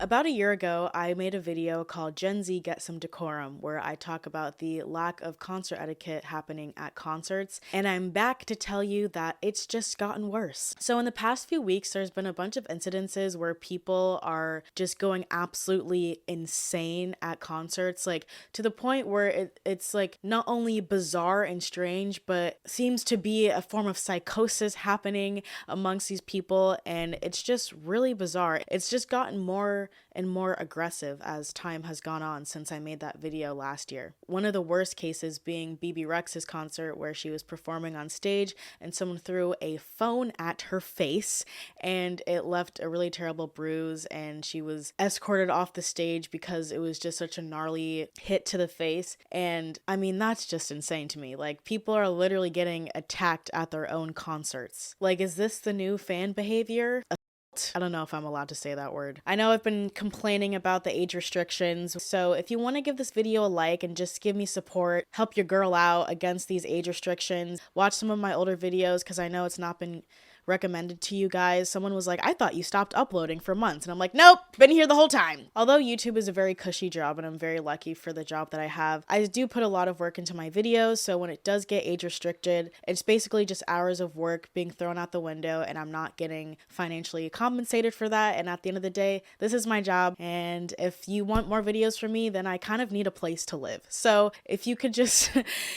About a year ago, I made a video called Gen Z Get Some Decorum, where I talk about the lack of concert etiquette happening at concerts, and I'm back to tell you that it's just gotten worse. So in the past few weeks, there's been a bunch of incidences where people are just going absolutely insane at concerts, like to the point where it's like not only bizarre and strange, but seems to be a form of psychosis happening amongst these people, and it's just really bizarre. It's just gotten more and more aggressive as time has gone on since I made that video last year. One of the worst cases being BB Rex's concert, where she was performing on stage and someone threw a phone at her face and it left a really terrible bruise, and she was escorted off the stage because it was just such a gnarly hit to the face. And I mean, that's just insane to me. Like, people are literally getting attacked at their own concerts. Like, is this the new fan behavior? I don't know if I'm allowed to say that word. I know I've been complaining about the age restrictions, so if you want to give this video a like and just give me support, help your girl out against these age restrictions, watch some of my older videos because I know it's not been recommended to you guys. Someone was like, I thought you stopped uploading for months, and I'm like, nope, been here the whole time. Although YouTube is a very cushy job and I'm very lucky for the job that I have, I do put a lot of work into my videos, so when it does get age restricted, it's basically just hours of work being thrown out the window, and I'm not getting financially compensated for that. And at the end of the day, this is my job, and if you want more videos from me, then I kind of need a place to live. So if you could just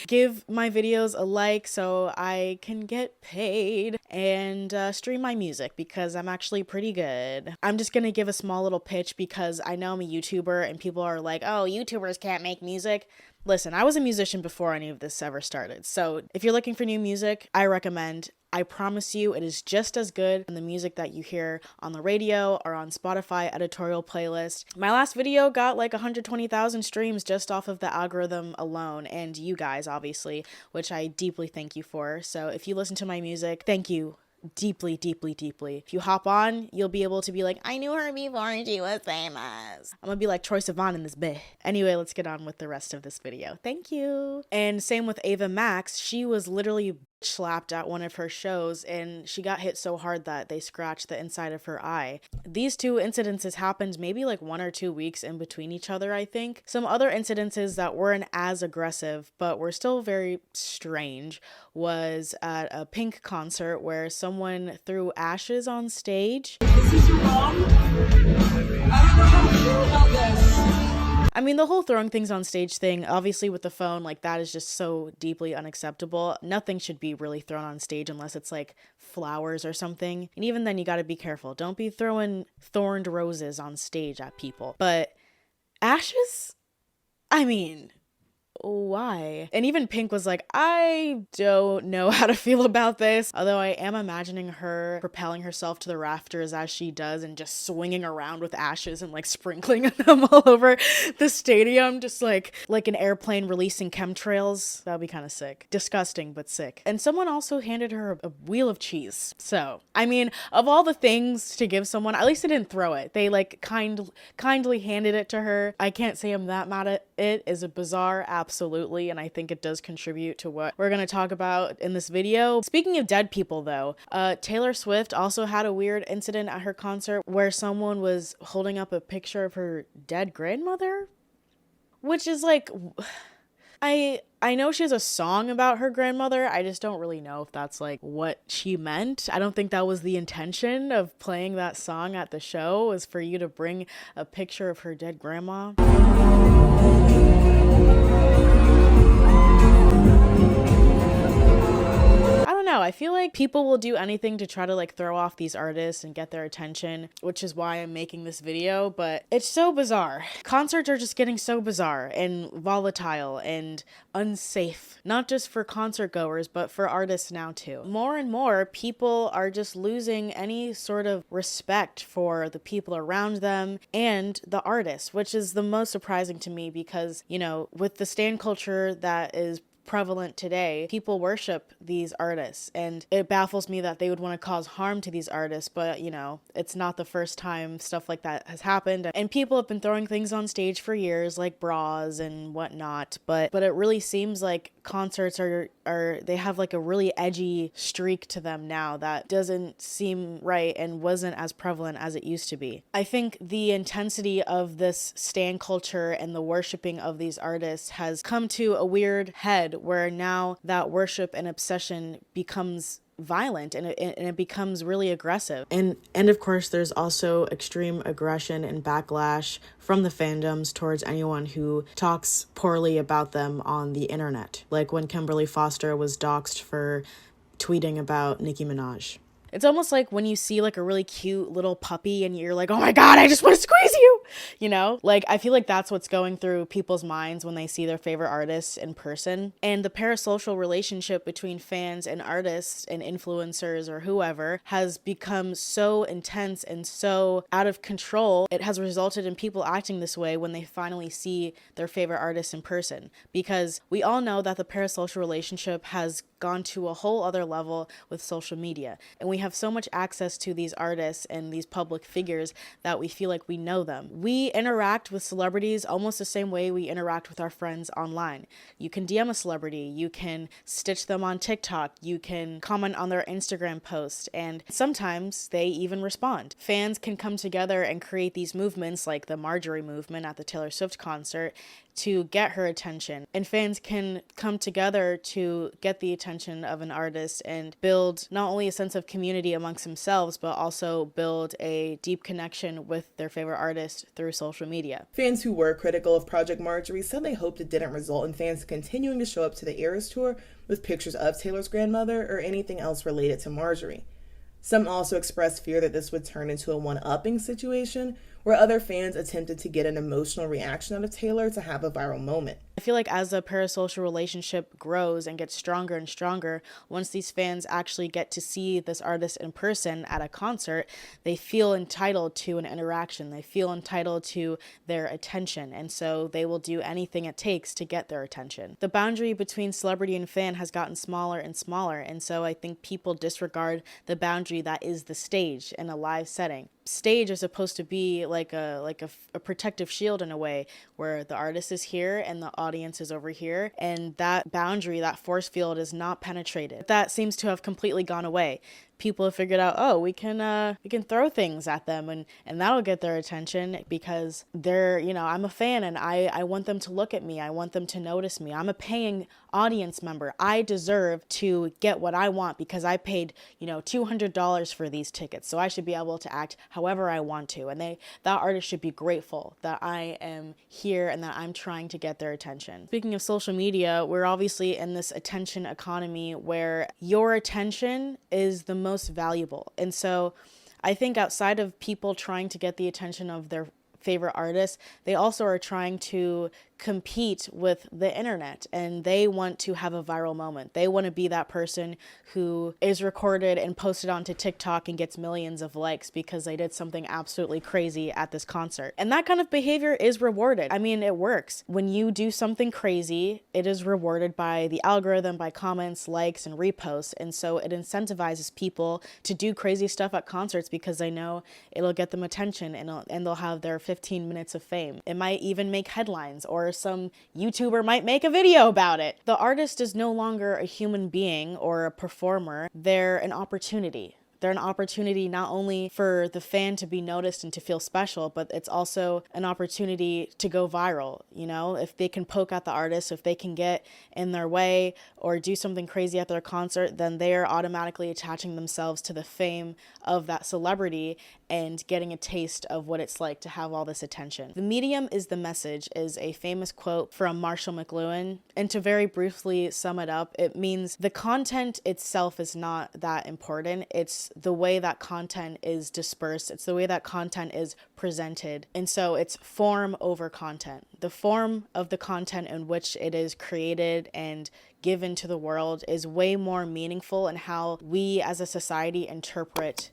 give my videos a like so I can get paid and stream my music, because I'm actually pretty good. I'm just gonna give a small little pitch because I know I'm a YouTuber and people are like, oh, YouTubers can't make music. Listen, I was a musician before any of this ever started. So if you're looking for new music, I recommend. I promise you it is just as good as the music that you hear on the radio or on Spotify editorial playlist. My last video got like 120,000 streams just off of the algorithm alone, and you guys obviously, which I deeply thank you for. So if you listen to my music, thank you. Deeply, deeply, deeply. If you hop on, you'll be able to be like, I knew her before she was famous. I'm gonna be like Troye Sivan in this bit. Anyway, let's get on with the rest of this video. Thank you. And same with Ava Max. She was literally slapped at one of her shows, and she got hit so hard that they scratched the inside of her eye. These two incidences happened maybe like 1 or 2 weeks in between each other, I think. Some other incidences that weren't as aggressive but were still very strange was at a Pink concert where someone threw ashes on stage. This is your mom? I don't know how to feel about this. I mean, the whole throwing things on stage thing, obviously with the phone, like, that is just so deeply unacceptable. Nothing should be really thrown on stage unless it's like flowers or something. And even then, you gotta be careful. Don't be throwing thorned roses on stage at people. But ashes? I mean, why? And even Pink was like, I don't know how to feel about this. Although I am imagining her propelling herself to the rafters as she does and just swinging around with ashes and like sprinkling them all over the stadium, just like an airplane releasing chemtrails. That would be kind of sick. Disgusting, but sick. And someone also handed her a wheel of cheese. So, I mean, of all the things to give someone, at least they didn't throw it. They like kindly handed it to her. I can't say I'm that mad at it. Is it bizarre? Absolutely, and I think it does contribute to what we're going to talk about in this video. Speaking of dead people though, Taylor Swift also had a weird incident at her concert where someone was holding up a picture of her dead grandmother, which is like, I know she has a song about her grandmother. I just don't really know if that's like what she meant. I don't think that was the intention of playing that song at the show, was for you to bring a picture of her dead grandma. I don't know. I feel like people will do anything to try to like throw off these artists and get their attention, which is why I'm making this video, but it's so bizarre. Concerts are just getting so bizarre and volatile and unsafe, not just for concert goers, but for artists now too. More and more people are just losing any sort of respect for the people around them and the artists, which is the most surprising to me because, you know, with the stan culture that is prevalent today. People worship these artists, and it baffles me that they would want to cause harm to these artists, but you know, it's not the first time stuff like that has happened. And people have been throwing things on stage for years, like bras and whatnot, but it really seems like concerts are they have like a really edgy streak to them now that doesn't seem right and wasn't as prevalent as it used to be. I think the intensity of this stan culture and the worshiping of these artists has come to a weird head where now that worship and obsession becomes violent and it becomes really aggressive. And of course there's also extreme aggression and backlash from the fandoms towards anyone who talks poorly about them on the internet, like when Kimberly Foster was doxxed for tweeting about Nicki Minaj. It's almost like when you see like a really cute little puppy and you're like, oh my God, I just want to squeeze you, you know? Like, I feel like that's what's going through people's minds when they see their favorite artists in person. And the parasocial relationship between fans and artists and influencers or whoever has become so intense and so out of control. It has resulted in people acting this way when they finally see their favorite artists in person. Because we all know that the parasocial relationship has gone to a whole other level with social media. And we have so much access to these artists and these public figures that we feel like we know them. We interact with celebrities almost the same way we interact with our friends online. You can DM a celebrity, you can stitch them on TikTok, you can comment on their Instagram post, and sometimes they even respond. Fans can come together and create these movements like the Marjorie movement at the Taylor Swift concert to get her attention. And fans can come together to get the attention of an artist and build not only a sense of community amongst themselves, but also build a deep connection with their favorite artist through social media. Fans who were critical of Project Marjorie said they hoped it didn't result in fans continuing to show up to the Eras Tour with pictures of Taylor's grandmother or anything else related to Marjorie. Some also expressed fear that this would turn into a one-upping situation where other fans attempted to get an emotional reaction out of Taylor to have a viral moment. I feel like as the parasocial relationship grows and gets stronger and stronger, once these fans actually get to see this artist in person at a concert, they feel entitled to an interaction. They feel entitled to their attention, and so they will do anything it takes to get their attention. The boundary between celebrity and fan has gotten smaller and smaller, and so I think people disregard the boundary that is the stage in a live setting. Stage is supposed to be like a protective shield in a way, where the artist is here and the audience is over here, and that boundary, that force field, is not penetrated. That seems to have completely gone away. People have figured out, oh, we can throw things at them and that'll get their attention because they're, you know, I'm a fan and I want them to look at me. I want them to notice me. I'm a paying audience member. I deserve to get what I want because I paid, you know, $200 for these tickets. So I should be able to act however I want to. And that artist should be grateful that I am here and that I'm trying to get their attention. Speaking of social media, we're obviously in this attention economy where your attention is the most valuable. And so I think outside of people trying to get the attention of their favorite artists, they also are trying to compete with the internet, and they want to have a viral moment. They want to be that person who is recorded and posted onto TikTok and gets millions of likes because they did something absolutely crazy at this concert. And that kind of behavior is rewarded. I mean, it works. When you do something crazy, it is rewarded by the algorithm, by comments, likes, and reposts. And so it incentivizes people to do crazy stuff at concerts because they know it'll get them attention and they'll have their 15 minutes of fame. It might even make headlines, or some YouTuber might make a video about it. The artist is no longer a human being or a performer. They're an opportunity. They're an opportunity not only for the fan to be noticed and to feel special, but it's also an opportunity to go viral. You know, if they can poke at the artist, if they can get in their way or do something crazy at their concert, then they're automatically attaching themselves to the fame of that celebrity and getting a taste of what it's like to have all this attention. The medium is the message is a famous quote from Marshall McLuhan. And to very briefly sum it up, it means the content itself is not that important. It's the way that content is dispersed. It's the way that content is presented. And so it's form over content. The form of the content in which it is created and given to the world is way more meaningful in how we as a society interpret,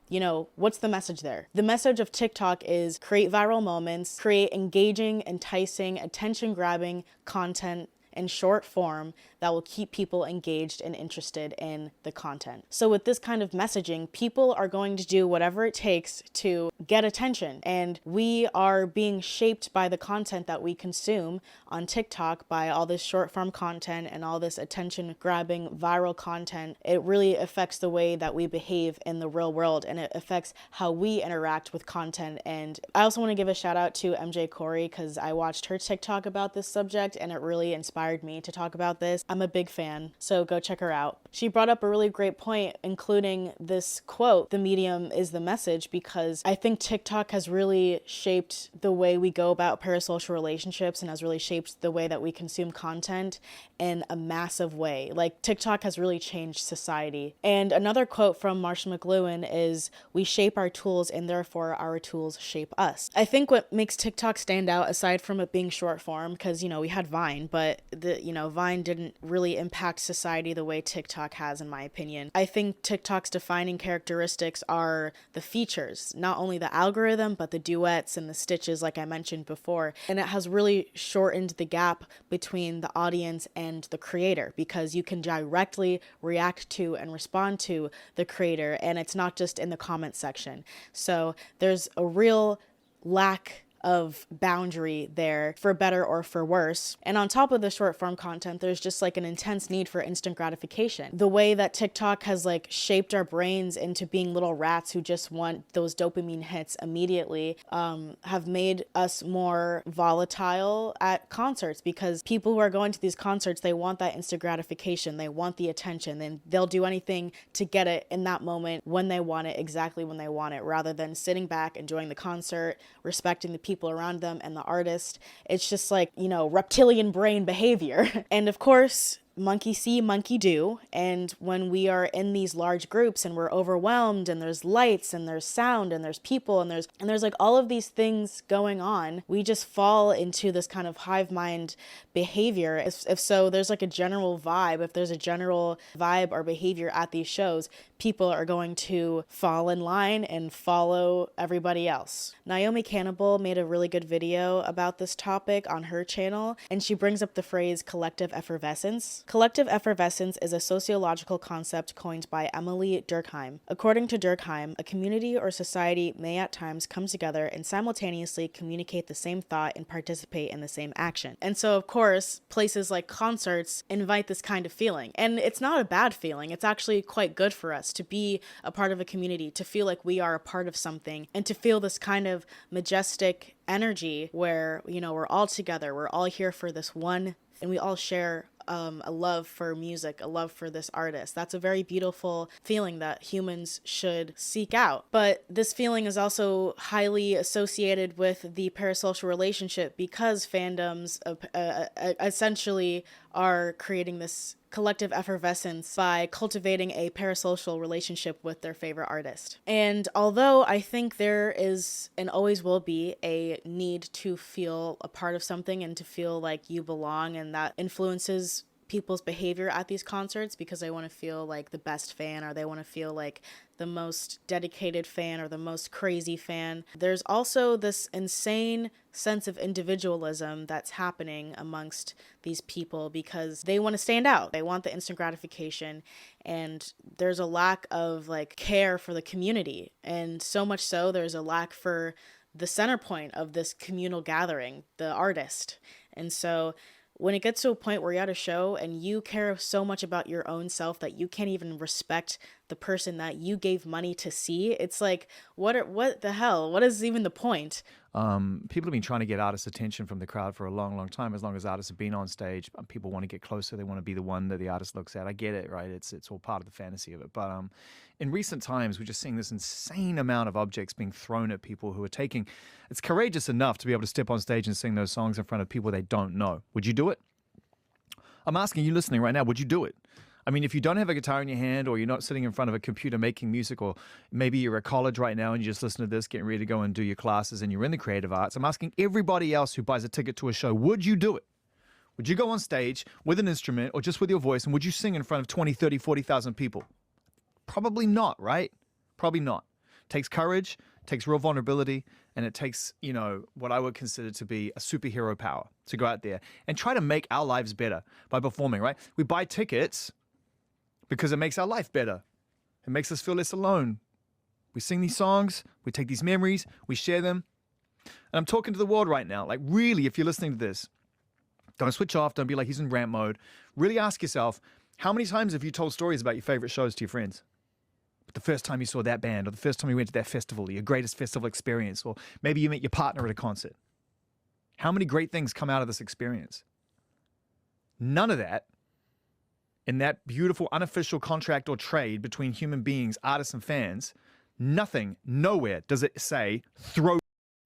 you know, what's the message there? The message of TikTok is create viral moments, create engaging, enticing, attention-grabbing content in short form that will keep people engaged and interested in the content. So with this kind of messaging, people are going to do whatever it takes to get attention. And we are being shaped by the content that we consume on TikTok, by all this short form content and all this attention grabbing viral content. It really affects the way that we behave in the real world, and it affects how we interact with content. And I also want to give a shout out to MJ Corey, because I watched her TikTok about this subject and it really inspired me to talk about this. I'm a big fan, so go check her out. She brought up a really great point, including this quote, "The medium is the message," because I think TikTok has really shaped the way we go about parasocial relationships and has really shaped the way that we consume content in a massive way. Like, TikTok has really changed society. And another quote from Marshall McLuhan is, "We shape our tools and therefore our tools shape us." I think what makes TikTok stand out, aside from it being short form, because, we had Vine, but Vine didn't really impact society the way TikTok has, in my opinion. I think TikTok's defining characteristics are the features, not only the algorithm, but the duets and the stitches, like I mentioned before. And it has really shortened the gap between the audience and the creator, because you can directly react to and respond to the creator, and it's not just in the comment section. So there's a real lack of boundary there, for better or for worse. And on top of the short form content, there's just like an intense need for instant gratification. The way that TikTok has like shaped our brains into being little rats who just want those dopamine hits immediately, have made us more volatile at concerts, because people who are going to these concerts, they want that instant gratification, they want the attention, and they'll do anything to get it in that moment, when they want it, exactly when they want it, rather than sitting back, enjoying the concert, respecting the people around them and the artist. It's just like, reptilian brain behavior. And of course, monkey see, monkey do. And when we are in these large groups and we're overwhelmed, and there's lights and there's sound and there's people and there's like all of these things going on, we just fall into this kind of hive mind behavior. If so, there's like a general vibe. If there's a general vibe or behavior at these shows, people are going to fall in line and follow everybody else. Naomi Cannibal made a really good video about this topic on her channel, and she brings up the phrase collective effervescence. Collective effervescence is a sociological concept coined by Emily Durkheim. According to Durkheim, a community or society may at times come together and simultaneously communicate the same thought and participate in the same action. And so, of course, places like concerts invite this kind of feeling. And it's not a bad feeling. It's actually quite good for us to be a part of a community, to feel like we are a part of something, and to feel this kind of majestic energy where, we're all together, we're all here for this one, and we all share a love for music, a love for this artist. That's a very beautiful feeling that humans should seek out. But this feeling is also highly associated with the parasocial relationship, because fandoms essentially are creating this collective effervescence by cultivating a parasocial relationship with their favorite artist. And although I think there is and always will be a need to feel a part of something and to feel like you belong, and that influences people's behavior at these concerts, because they want to feel like the best fan, or they want to feel like the most dedicated fan or the most crazy fan, there's also this insane sense of individualism that's happening amongst these people, because they want to stand out. They want the instant gratification, and there's a lack of like care for the community. And so much so, there's a lack for the center point of this communal gathering, the artist. And so when it gets to a point where you're at a show and you care so much about your own self that you can't even respect the person that you gave money to see, it's like, what the hell? What is even the point? People have been trying to get artists' attention from the crowd for a long, long time. As long as artists have been on stage, people want to get closer. They want to be the one that the artist looks at. I get it, right? It's all part of the fantasy of it. But in recent times, we're just seeing this insane amount of objects being thrown at people who are taking. It's courageous enough to be able to step on stage and sing those songs in front of people they don't know. Would you do it? I'm asking you listening right now, would you do it? I mean, if you don't have a guitar in your hand, or you're not sitting in front of a computer making music, or maybe you're at college right now and you just listen to this, getting ready to go and do your classes, and you're in the creative arts, I'm asking everybody else who buys a ticket to a show, would you do it? Would you go on stage with an instrument or just with your voice, and would you sing in front of 20, 30, 40,000 people? Probably not, right? Probably not. Takes courage, takes real vulnerability, and it takes, you know, what I would consider to be a superhero power to go out there and try to make our lives better by performing, right? We buy tickets because it makes our life better. It makes us feel less alone. We sing these songs, we take these memories, we share them. And I'm talking to the world right now. Like, really, if you're listening to this, don't switch off. Don't be like he's in rant mode. Really ask yourself, how many times have you told stories about your favorite shows to your friends? The first time you saw that band, or the first time you went to that festival, your greatest festival experience, or maybe you met your partner at a concert. How many great things come out of this experience? None of that, in that beautiful unofficial contract or trade between human beings, artists and fans, nothing, nowhere does it say throw.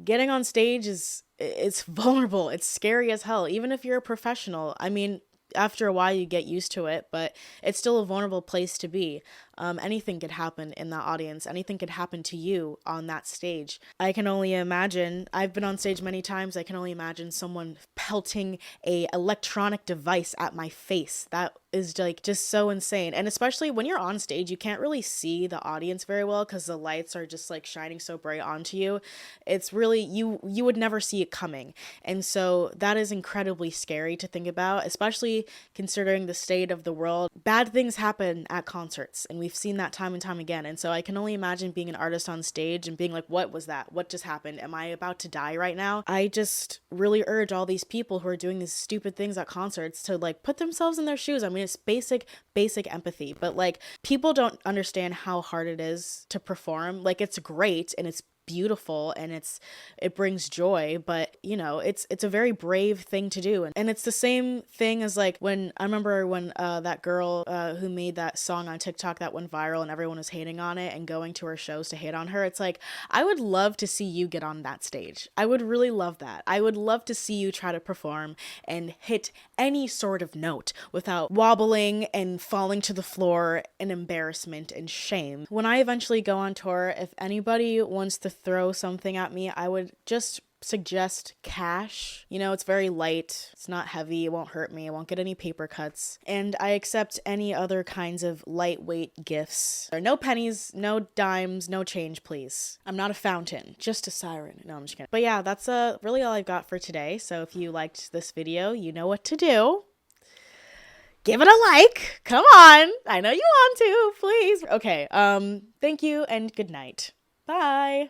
Getting on stage it's vulnerable. It's scary as hell. Even if you're a professional. I mean, after a while you get used to it, but it's still a vulnerable place to be. Anything could happen in that audience. Anything could happen to you on that stage. I can only imagine, I've been on stage many times, I can only imagine someone pelting a electronic device at my face. That is like just so insane. And especially when you're on stage, you can't really see the audience very well because the lights are just like shining so bright onto you. It's really, you would never see it coming. And so that is incredibly scary to think about, especially considering the state of the world. Bad things happen at concerts, and we've seen that time and time again. And so I can only imagine being an artist on stage and being like, what was that? What just happened? Am I about to die right now? I just really urge all these people who are doing these stupid things at concerts to like put themselves in their shoes. I mean, it's basic empathy, but like people don't understand how hard it is to perform. Like, it's great and it's beautiful and it brings joy, but you know, it's a very brave thing to do. And it's the same thing as like when I remember when that girl who made that song on TikTok that went viral and everyone was hating on it and going to her shows to hate on her. It's like, I would love to see you get on that stage. I would really love that. I would love to see you try to perform and hit any sort of note without wobbling and falling to the floor in embarrassment and shame. When I eventually go on tour, if anybody wants to throw something at me, I would just suggest cash. You know, it's very light, it's not heavy, it won't hurt me, I won't get any paper cuts, and I accept any other kinds of lightweight gifts. There are no pennies, no dimes, no change, please. I'm not a fountain, just a siren. No, I'm just kidding. But yeah, that's really all I've got for today. So if you liked this video, you know what to do. Give it a like. Come on. I know you want to, please. Okay, thank you and good night. Bye.